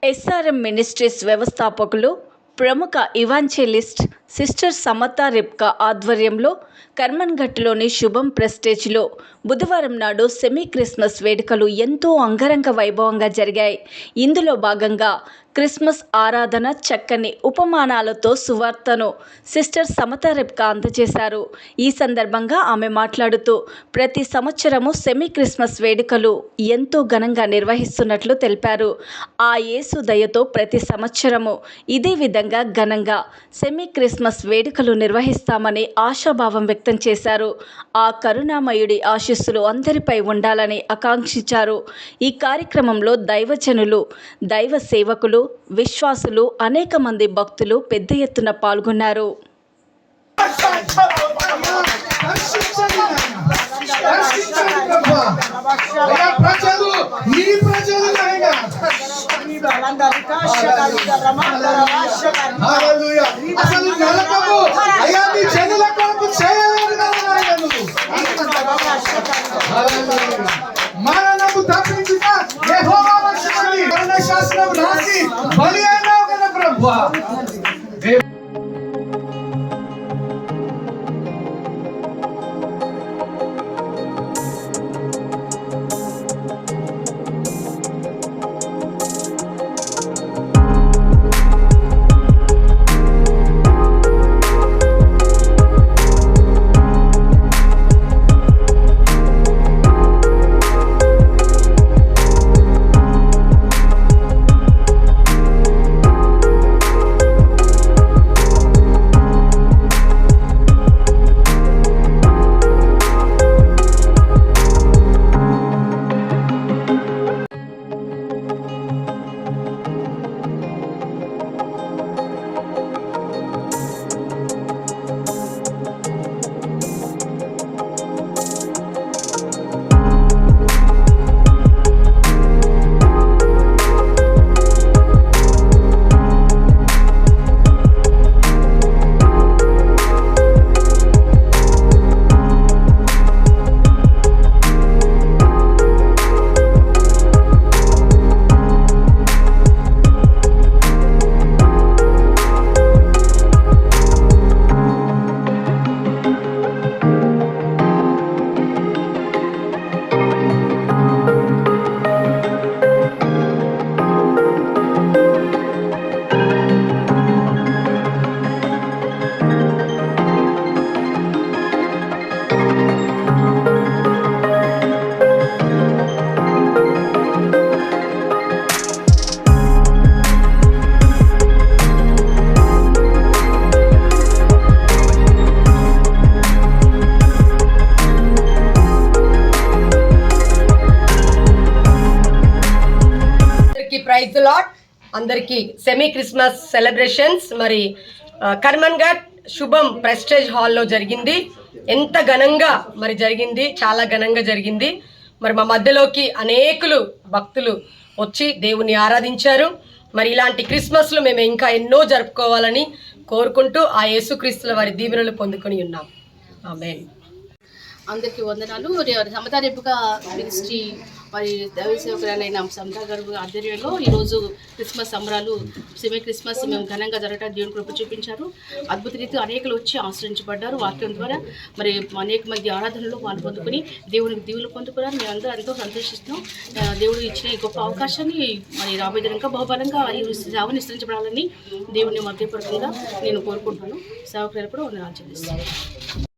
SRM ministries వ్యవస్థాపకులు ప్రముఖ ఇవాంజెలిస్ట్ sister సమతా రిబ్కా ఆధ్వర్యంలో కర్మన్ఘట్లోని శుభం ప్రెస్టేజ్లో బుధవారం నాడు సెమీ క్రిస్మస్ వేడుకలు ఎంతో అంగరంగ వైభవంగా జరిగాయి. ఇందులో భాగంగా క్రిస్మస్ ఆరాధన చక్కని ఉపమానాలతో సువార్తను సిస్టర్ సమతా రిబ్కా అందజేశారు. ఈ సందర్భంగా ఆమె మాట్లాడుతూ ప్రతి సంవత్సరము సెమీ క్రిస్మస్ వేడుకలు ఎంతో ఘనంగా నిర్వహిస్తున్నట్లు తెలిపారు. ఆ యేసు దయతో ప్రతి సంవత్సరము ఇదే విధంగా ఘనంగా సెమీ క్రిస్మస్ వేడుకలు నిర్వహిస్తామని ఆశాభావం వ్యక్తం చేశారు. ఆ కరుణామయుడి ఆశీస్సులు అందరిపై ఉండాలని ఆకాంక్షించారు. ఈ కార్యక్రమంలో దైవజనులు, దైవ సేవకులు, విశ్వాసులు, అనేక మంది భక్తులు పెద్ద ఎత్తున పాల్గొన్నారు. మరణము తప్పించిన యెహోవా వశమని ధర్మశాస్త్రం రాసి బలి అయినావు కదా ప్రభువా. Praise the lord. అందరికీ సెమీ క్రిస్మస్ సెలబ్రేషన్స్ మరి కర్మన్ఘట్ శుభం ప్రెస్టేజ్ హాల్లో జరిగింది. ఎంత ఘనంగా మరి జరిగింది, చాలా ఘనంగా జరిగింది. మరి మా మధ్యలోకి అనేకులు భక్తులు వచ్చి దేవుని ఆరాధించారు. మరి ఇలాంటి క్రిస్మస్లు మేము ఇంకా ఎన్నో జరుపుకోవాలని కోరుకుంటూ ఆ యేసుక్రీస్తుల వారి దీవెనలు పొందుకొని ఉన్నాం. ఆమేన్. అందరికీ వందనాలు. సమతా రిబ్కా మినిస్ట్రీ మరి దైవ సేవకులైన సమతా గారు ఆధ్వర్యంలో ఈరోజు క్రిస్మస్ సంబరాలు సెమీ క్రిస్మస్ మేము ఘనంగా జరగడానికి దేవుని కృప చూపించారు. అద్భుత రీతిగా అనేకులు వచ్చి ఆశ్రయించబడ్డారు. వాక్యం ద్వారా మరి అనేక మంది ఆరాధనలో పాలు పొందుకొని దేవునికి దీవులు పొందుకున్నారు. మేము అందరూ ఎంతో సంతోషిస్తున్నాం. దేవుడు ఇచ్చిన ఈ గొప్ప అవకాశాన్ని మరి రాబోయే ఇంకా బహుబలంగా ఈ సేవను విస్తరించబడాలని దేవుని మధ్యపూర్వకంగా నేను కోరుకుంటున్నాను. సేవకులు కూడా వందనాలు చెల్లిస్తాను.